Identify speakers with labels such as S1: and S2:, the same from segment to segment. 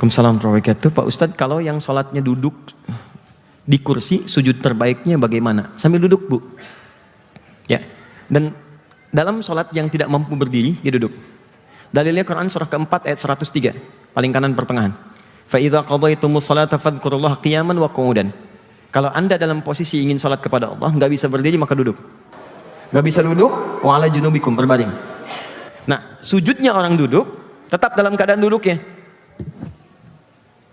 S1: Waalaikumsalam warahmatullahi wabarakatuh. Pak Ustadz, kalau yang sholatnya duduk di kursi, sujud terbaiknya bagaimana? Sambil duduk, Bu. Ya. Dan dalam sholat yang tidak mampu berdiri, dia duduk. Dalilnya Quran surah keempat ayat 103, paling kanan pertengahan. Fa idza qadaytumus sholata fadhkurullaha qiyaman wa qu'udan. Kalau Anda dalam posisi ingin sholat kepada Allah, nggak bisa berdiri maka duduk. Nggak bisa duduk, wa ala junubikum, berbaring. Nah, sujudnya orang duduk, tetap dalam keadaan duduk ya.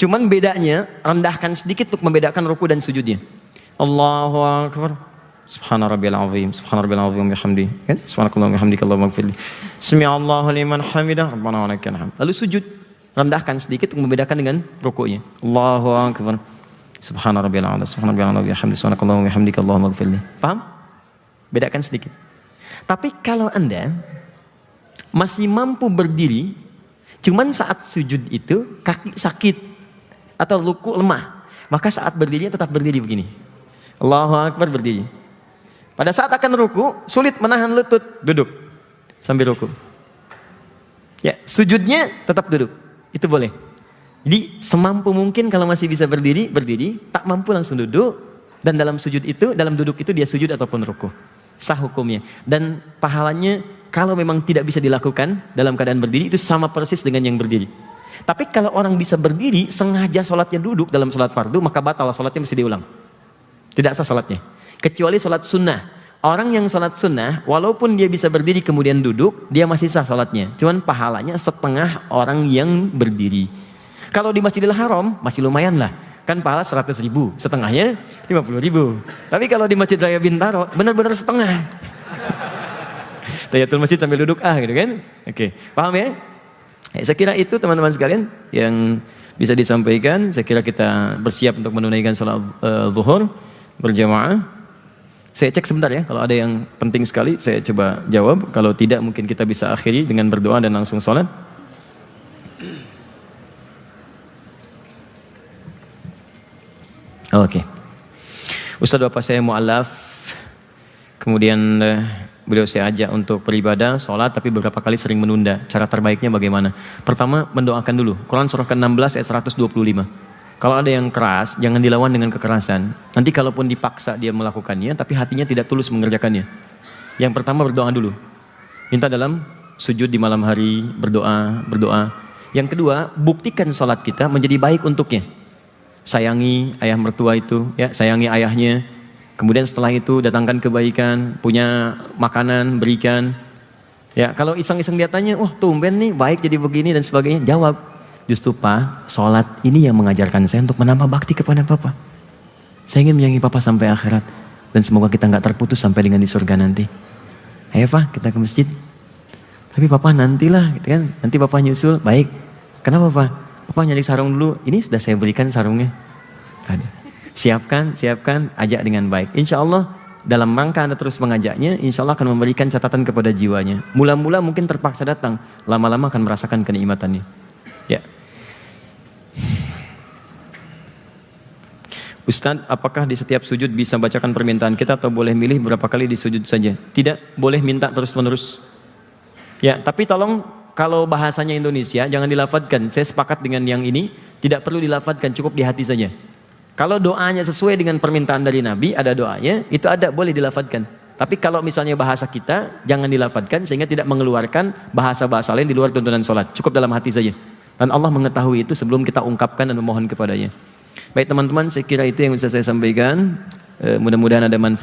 S1: Cuman bedanya, rendahkan sedikit untuk membedakan ruku dan sujudnya. Allahu Akbar. Subhana rabbiyal azim, subhana rabbiyal azim bihamdi. Kan? Subhanakallah bihamdika Allahumma ighfirli. Sami'allahu liman hamidah, rabbana wa lakal hamd. Lalu sujud, rendahkan sedikit untuk membedakan dengan rukunya. Allahu Akbar. Subhana rabbiyal azim, subhana rabbiyal azim bihamdi, subhanakallah bihamdika Allahumma ighfirli. Paham? Bedakan sedikit. Tapi kalau Anda masih mampu berdiri, cuman saat sujud itu kaki sakit atau ruku lemah, maka saat berdirinya tetap berdiri begini. Allahu Akbar, berdiri. Pada saat akan ruku, sulit menahan lutut, duduk sambil ruku. Ya, sujudnya tetap duduk. Itu boleh. Jadi semampu mungkin kalau masih bisa berdiri, berdiri, tak mampu langsung duduk, dan dalam sujud itu, dalam duduk itu dia sujud ataupun ruku. Sah hukumnya. Dan pahalanya kalau memang tidak bisa dilakukan dalam keadaan berdiri, itu sama persis dengan yang berdiri. Tapi kalau orang bisa berdiri, sengaja sholatnya duduk dalam sholat fardu, maka batal sholatnya, mesti diulang. Tidak sah sholatnya. Kecuali sholat sunnah. Orang yang sholat sunnah, walaupun dia bisa berdiri kemudian duduk, dia masih sah sholatnya. Cuman pahalanya setengah orang yang berdiri. Kalau di Masjidil Haram, masih lumayan lah. Kan pahala 100.000, setengahnya 50.000. Tapi kalau di Masjid Raya Bintaro, benar-benar setengah. Tahiyatul masjid sambil duduk gitu kan? Oke, paham ya? Saya kira itu teman-teman sekalian yang bisa disampaikan. Saya kira kita bersiap untuk menunaikan salat zuhur berjamaah. Saya cek sebentar ya, kalau ada yang penting sekali saya coba jawab. Kalau tidak mungkin kita bisa akhiri dengan berdoa dan langsung salat. Oke. Ustaz, bapak saya mu'alaf, kemudian beliau saya ajak untuk beribadah, sholat, tapi beberapa kali sering menunda. Cara terbaiknya bagaimana? Pertama, mendoakan dulu. Quran surah ke-16 ayat 125. Kalau ada yang keras, jangan dilawan dengan kekerasan. Nanti kalaupun dipaksa dia melakukannya, tapi hatinya tidak tulus mengerjakannya. Yang pertama, berdoa dulu. Minta dalam sujud di malam hari, berdoa. Yang kedua, buktikan sholat kita menjadi baik untuknya. Sayangi ayah mertua itu, ya, sayangi ayahnya. Kemudian setelah itu datangkan kebaikan, punya makanan, berikan. Ya, kalau iseng-iseng dia tanya, wah tumben nih baik jadi begini dan sebagainya, jawab, justru Pak, sholat ini yang mengajarkan saya untuk menambah bakti kepada Papa. Saya ingin menyayangi Papa sampai akhirat, dan semoga kita nggak terputus sampai dengan di surga nanti. Ayo Pak, kita ke masjid. Tapi Papa nantilah, gitu kan? Nanti Papa nyusul, baik. Kenapa Pak? Papa nyari sarung dulu, ini sudah saya berikan sarungnya. Ada. Siapkan, ajak dengan baik. Insya Allah dalam rangka Anda terus mengajaknya, insya Allah akan memberikan catatan kepada jiwanya. Mula-mula mungkin terpaksa datang, lama-lama akan merasakan kenikmatannya. Ya. Ustadz, apakah di setiap sujud bisa bacakan permintaan kita atau boleh milih berapa kali di sujud saja? Tidak, boleh minta terus-menerus. Ya, tapi tolong kalau bahasanya Indonesia jangan dilafadzkan. Saya sepakat dengan yang ini, tidak perlu dilafadzkan, cukup di hati saja. Kalau doanya sesuai dengan permintaan dari Nabi, ada doanya, itu ada, boleh dilafadzkan. Tapi kalau misalnya bahasa kita, jangan dilafadzkan sehingga tidak mengeluarkan bahasa-bahasa lain di luar tuntunan sholat. Cukup dalam hati saja. Dan Allah mengetahui itu sebelum kita ungkapkan dan memohon kepadanya. Baik teman-teman, saya kira itu yang bisa saya sampaikan. Mudah-mudahan ada manfaat.